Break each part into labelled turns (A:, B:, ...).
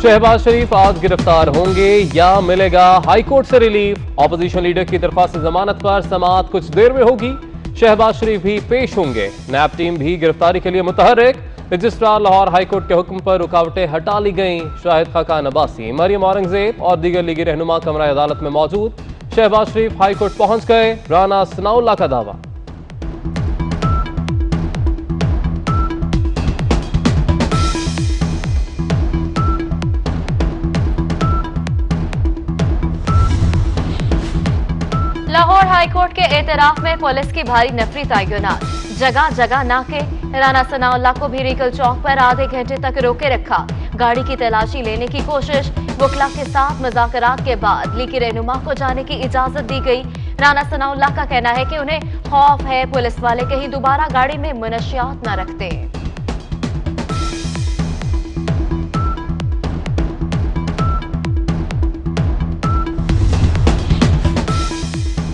A: शहबाज शरीफ आज गिरफ्तार होंगे या मिलेगा हाईकोर्ट से रिलीफ। ऑपोजिशन लीडर की दरख्वास्त जमानत पर समाअत कुछ देर में होगी। शहबाज शरीफ भी पेश होंगे। नैब टीम भी गिरफ्तारी के लिए मुतहर्रिक। रजिस्ट्रार लाहौर हाईकोर्ट के हुक्म पर रुकावटें हटा ली गईं। शाहिद खाकान अब्बासी, मरियम औरंगजेब और दीगर लीगी रहनुमा कमरा अदालत में मौजूद। शहबाज शरीफ हाईकोर्ट पहुंच गए। राना सनाउल्लाह का दावा।
B: लाहौर हाईकोर्ट के एतराफ में पुलिस की भारी नफरी तैनात, जगह जगह नाके। राना सनाउल्लाह को भी रीगल चौक पर आधे घंटे तक रोके रखा। गाड़ी की तलाशी लेने की कोशिश। वकला के साथ मुज़ाकरात के बाद लीगी रहनुमा को जाने की इजाजत दी गई। राना सनाउल्लाह का कहना है कि उन्हें खौफ है पुलिस वाले कहीं दोबारा गाड़ी में मुनशियात न रखते।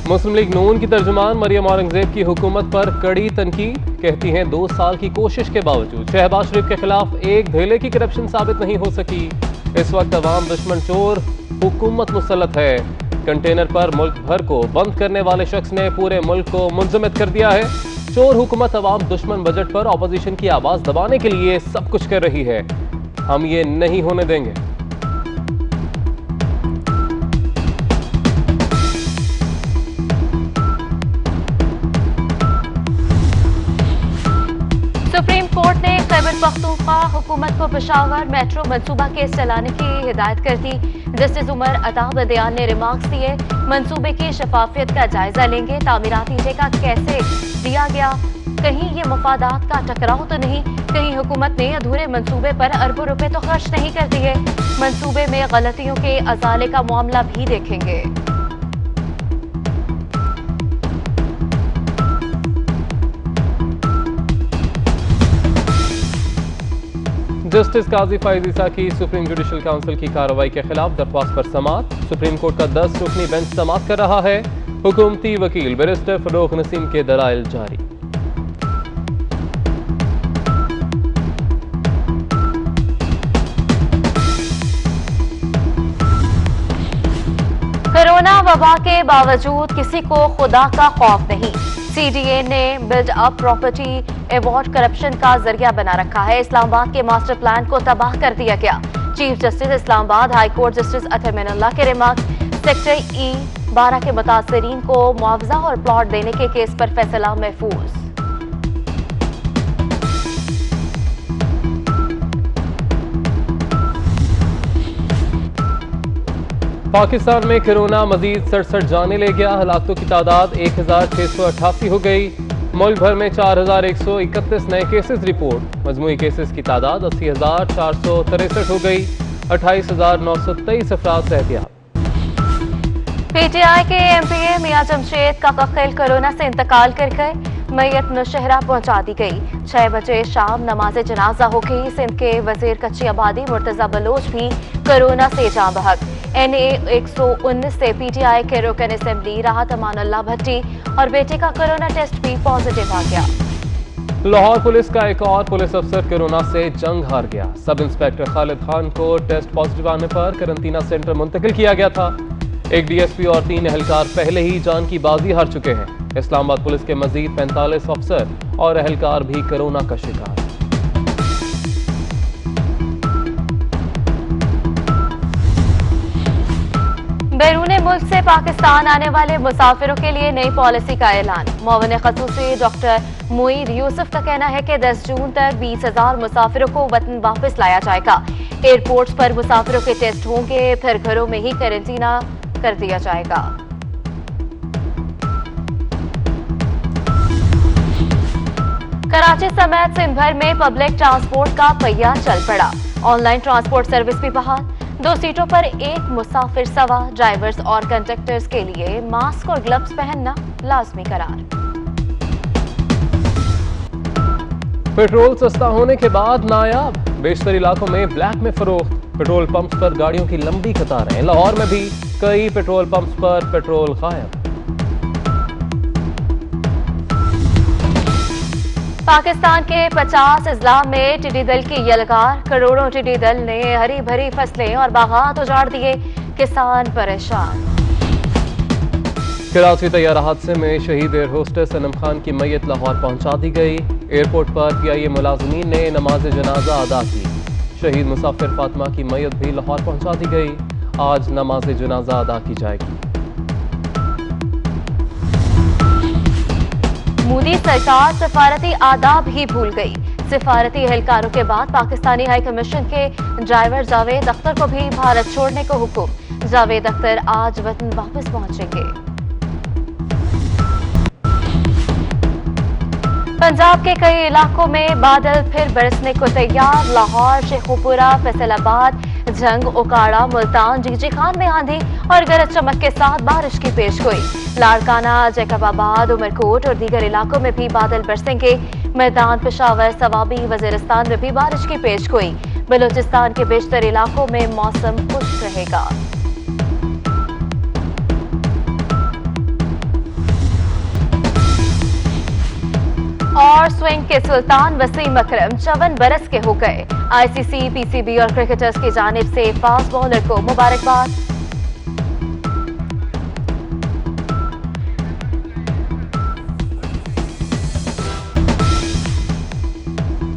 A: मुस्लिम लीग नून की तर्जुमान मरियम औरंगजेब की हुकूमत पर कड़ी तनकीद। कहती हैं 2 साल की कोशिश के बावजूद शहबाज शरीफ के खिलाफ एक धेले की करप्शन साबित नहीं हो सकी। इस वक्त अवाम दुश्मन चोर हुकूमत मुसल्लत है। कंटेनर पर मुल्क भर को बंद करने वाले शख्स ने पूरे मुल्क को मुंजमद कर दिया है। चोर हुकूमत अवाम दुश्मन बजट पर ऑपोजिशन की आवाज दबाने के लिए सब कुछ कर रही है। हम ये नहीं होने देंगे।
B: सुप्रीम कोर्ट ने खैबर पख्तूनख्वा हुकूमत को पेशावर मेट्रो मंसूबा केस चलाने की हिदायत कर दी। जस्टिस उमर अता बदियान ने रिमार्क्स दिए, मंसूबे की शफाफियत का जायजा लेंगे। तामीराती ठेका कैसे दिया गया, कहीं ये मफादात का टकराव तो नहीं, कहीं हुकूमत ने अधूरे मंसूबे पर अरबों रुपए तो खर्च नहीं कर दिए। मंसूबे में गलतियों के अजाले का मामला भी देखेंगे।
A: जस्टिस काजी फैज ईसा की सुप्रीम जुडिशल काउंसिल की कार्रवाई के खिलाफ दरख्वास्त पर समाअत। सुप्रीम कोर्ट का 10 रुकनी बेंच समाअत कर रहा है। हुकूमती वकील बैरिस्टर फरोख नसीम के दलाइल जारी।
B: कोरोना वबा के बावजूद किसी को खुदा का खौफ नहीं। सीडीए ने build up property award corruption का जरिया बना रखा है। इस्लामाबाद के मास्टर प्लान को तबाह कर दिया गया। Chief justice Islamabad high court justice Athar Minallah के रिमार्क। सेक्टर E12 के मुतासरीन को मुआवजा और प्लॉट देने के केस पर फैसला महफूज।
A: पाकिस्तान में कोरोना मजीद 67 जाने ले गया। हलाकतों की तादाद 1688 हो गई। मुल्क भर में 4131 नए केसेस रिपोर्ट। मजमूई केसेस की तादाद 80,463 हो गई। 28,923 अफराद सेहतियाब।
B: पीटीआई के एमपीए मियां जमशेद का कखिल कोरोना से इंतकाल कर गए। मैयत नौशहरा पहुंचा दी गई। 6 बजे शाम नमाज जनाजा हो गई। सिंध के वजीर कच्ची आबादी मुर्तजा बलोच भी कोरोना से जाँ बहक। NA 119 से पीटीआई के रुकन असेंबली राहत अमानुल्लाह भट्टी और बेटे का कोरोना टेस्ट भी पॉजिटिव आ गया।
A: लाहौर पुलिस का एक और पुलिस अफसर कोरोना से जंग हार गया। सब इंस्पेक्टर खालिद खान को टेस्ट पॉजिटिव आने पर करंतना सेंटर मुंतकिल किया गया था। एक डीएसपी और 3 एहलकार पहले ही जान की बाजी हार चुके हैं। इस्लामाबाद पुलिस के मजीद 45 अफसर और एहलकार भी कोरोना का शिकार।
B: बैरून मुल्क से पाकिस्तान आने वाले मुसाफिरों के लिए नई पॉलिसी का ऐलान। मुअव्विन ख़ुसूसी डॉक्टर मुईद यूसुफ का कहना है कि 10 जून तक 20,000 मुसाफिरों को वतन वापस लाया जाएगा। एयरपोर्ट्स पर मुसाफिरों के टेस्ट होंगे, फिर घरों में ही क्वारंटीना कर दिया जाएगा। कराची समेत सिंध भर में पब्लिक ट्रांसपोर्ट का पहिया चल पड़ा। ऑनलाइन ट्रांसपोर्ट सर्विस भी बहाल। 2 सीटों पर 1 मुसाफिर सवार। ड्राइवर्स और कंडक्टर्स के लिए मास्क और ग्लव्स पहनना लाजमी करार।
A: पेट्रोल सस्ता होने के बाद नायाब। बेशतर इलाकों में ब्लैक में फरोख्त। पेट्रोल पंप्स पर गाड़ियों की लंबी कतारें। लाहौर में भी कई पेट्रोल पंप्स पर पेट्रोल गायब।
B: पाकिस्तान के 50 अजला में टिड्डी दल की यलगार, करोड़ों टिड्डी दल ने हरी भरी फसलें और बागात उजाड़ दिए, किसान परेशान।
A: कराची तैयारा हादसे में शहीद एयर होस्टेस सनम खान की मैयत लाहौर पहुंचा दी गई। एयरपोर्ट पर PIA मुलाजमीन ने नमाज जनाजा अदा की। शहीद मुसाफिर फातिमा की मैयत भी लाहौर पहुंचा दी गई। आज नमाज जनाजा अदा की जाएगी।
B: मोदी सरकार सफारती आदाब ही भूल गई। सिफारती एहलकारों के बाद पाकिस्तानी हाई कमीशन के ड्राइवर जावेद अख्तर को भी भारत छोड़ने को हुक्म। जावेद अख्तर आज वतन वापस पहुंचेंगे। पंजाब के कई इलाकों में बादल फिर बरसने को तैयार। लाहौर, शेखुपुरा, फैसलाबाद, जंग, ओकाड़ा, मुल्तान, जीजी खान में आंधी और गरज चमक के साथ बारिश की पेशगोई। लाड़काना, जैकबाबाद, उमरकोट और दीगर इलाकों में भी बादल बरसेंगे। मैदान, पेशावर, सवाबी, वजीरिस्तान में भी बारिश की पेशगोई। बलूचिस्तान के बेशतर इलाकों में मौसम खुश्क रहेगा। और स्विंग के सुल्तान वसीम अकरम 54 बरस के हो गए। ICC, PCB और क्रिकेटर्स की जानिब से फास्ट बॉलर को मुबारकबाद।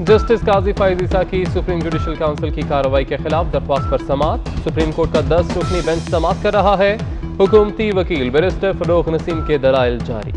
A: जस्टिस काजी फैज ईसा की सुप्रीम जुडिशल काउंसिल की कार्रवाई के खिलाफ दरख्वास्त पर समाअत। सुप्रीम कोर्ट का 10 रुकनी बेंच समाअत कर रहा है। हुकूमती वकील बैरिस्टर फरूख नसीम के दलाइल जारी।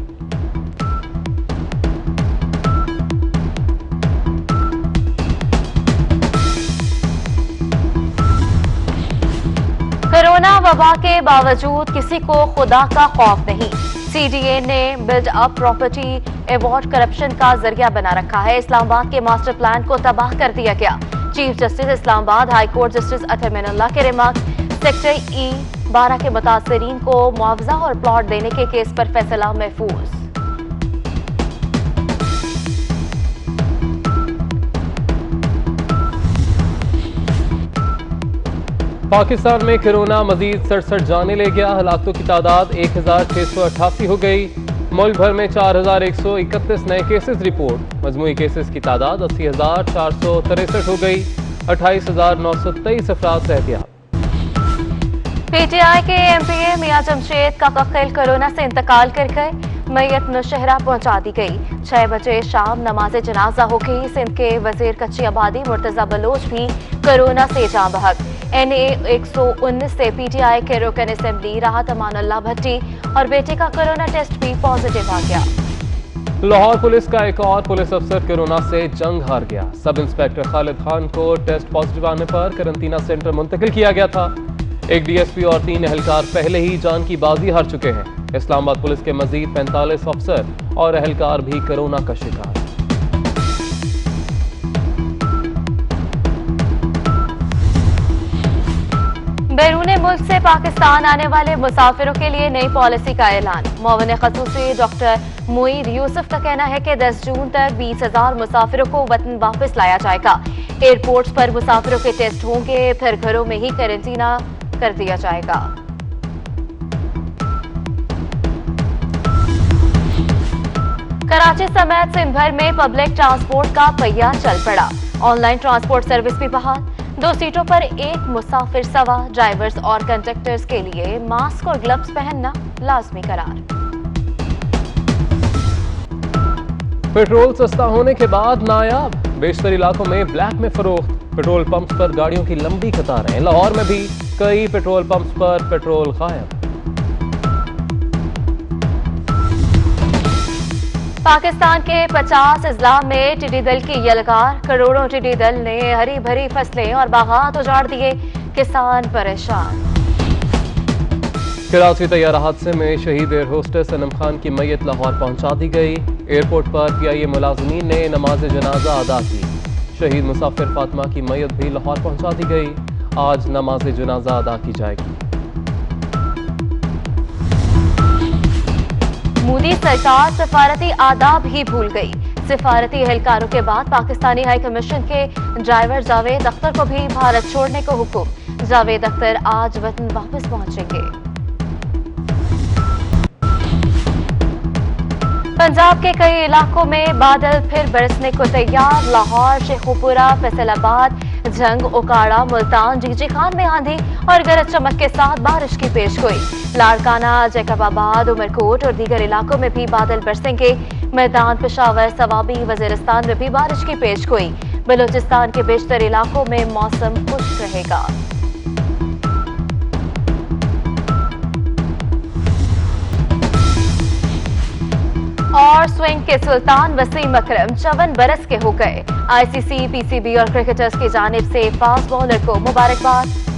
B: कोरोना वबा के बावजूद किसी को खुदा का खौफ नहीं। CDA ने build up property award corruption का जरिया बना रखा है। इस्लामाबाद के मास्टर प्लान को तबाह कर दिया गया। Chief justice Islamabad high court justice Athar Minallah के रिमार्क। सेक्टर E12 के मुतासरीन को मुआवजा और प्लॉट देने के केस पर फैसला महफूज।
A: पाकिस्तान में कोरोना मजीद 67 जाने ले गया। हलाकतों की तादाद 1688 हो गई। मुल्क भर में 4131 नए केसेस रिपोर्ट। मजमूई केसेस की तादाद 80,463 हो गई। 28,923 अफराद सेहतियाब।
B: PTI के MPA मियां जमशेद का कखिल कोरोना से इंतकाल कर गए। मैयत नौशहरा पहुंचा दी गई। 6 बजे शाम नमाज जनाजा हो गई। सिंध के वजीर कच्ची आबादी मुर्तजा बलोच भी कोरोना से जाँ बहक। NA 119 से PTI के रुकन असेंबली राहत अमानुल्लाह भट्टी और बेटे का कोरोना टेस्ट भी पॉजिटिव आ गया।
A: लाहौर पुलिस का एक और पुलिस अफसर कोरोना से जंग हार गया। सब इंस्पेक्टर खालिद खान को टेस्ट पॉजिटिव आने पर करंतना सेंटर मुंतकिल किया गया था। एक DSP और 3 एहलकार पहले ही जान की बाजी हार चुके हैं। इस्लामाबाद पुलिस के मजीद 45 अफसर और एहलकार भी कोरोना का शिकार।
B: बैरून मुल्क से पाकिस्तान आने वाले मुसाफिरों के लिए नई पॉलिसी का ऐलान। मुअव्विन ख़ुसूसी डॉक्टर मुईर यूसुफ का कहना है कि 10 जून तक 20,000 मुसाफिरों को वतन वापस लाया जाएगा। एयरपोर्ट्स पर मुसाफिरों के टेस्ट होंगे, फिर घरों में ही क्वारंटीना कर दिया जाएगा। कराची समेत सिंध भर में पब्लिक ट्रांसपोर्ट का पहिया चल पड़ा। ऑनलाइन ट्रांसपोर्ट सर्विस भी बहाल। 2 सीटों पर 1 मुसाफिर सवार। ड्राइवर्स और कंडक्टर्स के लिए मास्क और ग्लव्स पहनना लाजमी करार।
A: पेट्रोल सस्ता होने के बाद नायाब। बेशतर इलाकों में ब्लैक में फरोख्त। पेट्रोल पंप्स पर गाड़ियों की लंबी कतारें। लाहौर में भी कई पेट्रोल पंप्स पर पेट्रोल गायब।
B: पाकिस्तान के 50 अजला में टिड्डी दल की यलगार। करोड़ों टिड्डी दल ने हरी भरी फसलें और बागात उजाड़ दिए, किसान परेशान।
A: कराची तैयारा हादसे में शहीद एयर होस्टेस सनम खान की मैयत लाहौर पहुंचा दी गई। एयरपोर्ट पर PIA मुलाजमीन ने नमाज जनाजा अदा की। शहीद मुसाफिर फातिमा की मैयत भी लाहौर पहुंचा दी गई। आज नमाज जनाजा अदा की जाएगी।
B: मोदी सरकार सफारती आदाब ही भूल गई। सिफारती एहलकारों के बाद पाकिस्तानी हाई कमीशन के ड्राइवर जावेद अख्तर को भी भारत छोड़ने को हुक्म। जावेद अख्तर आज वतन वापस पहुंचेंगे। पंजाब के कई इलाकों में बादल फिर बरसने को तैयार। लाहौर, शेखुपुरा, फैसलाबाद, झंग, ओकाड़ा, मुल्तान, जीजी खान में आंधी और गरज चमक के साथ बारिश की पेशगोई। लाड़काना, जैकबाबाद, उमरकोट और दीगर इलाकों में भी बादल बरसेंगे। मैदान, पेशावर, सवाबी, वजीरिस्तान में भी बारिश की पेशगोई। बलूचिस्तान के बेशतर इलाकों में मौसम खुश्क रहेगा। और स्विंग के सुल्तान वसीम अकरम 54 बरस के हो गए। आईसीसी, पीसीबी और क्रिकेटर्स की जानिब से फास्ट बॉलर को मुबारकबाद।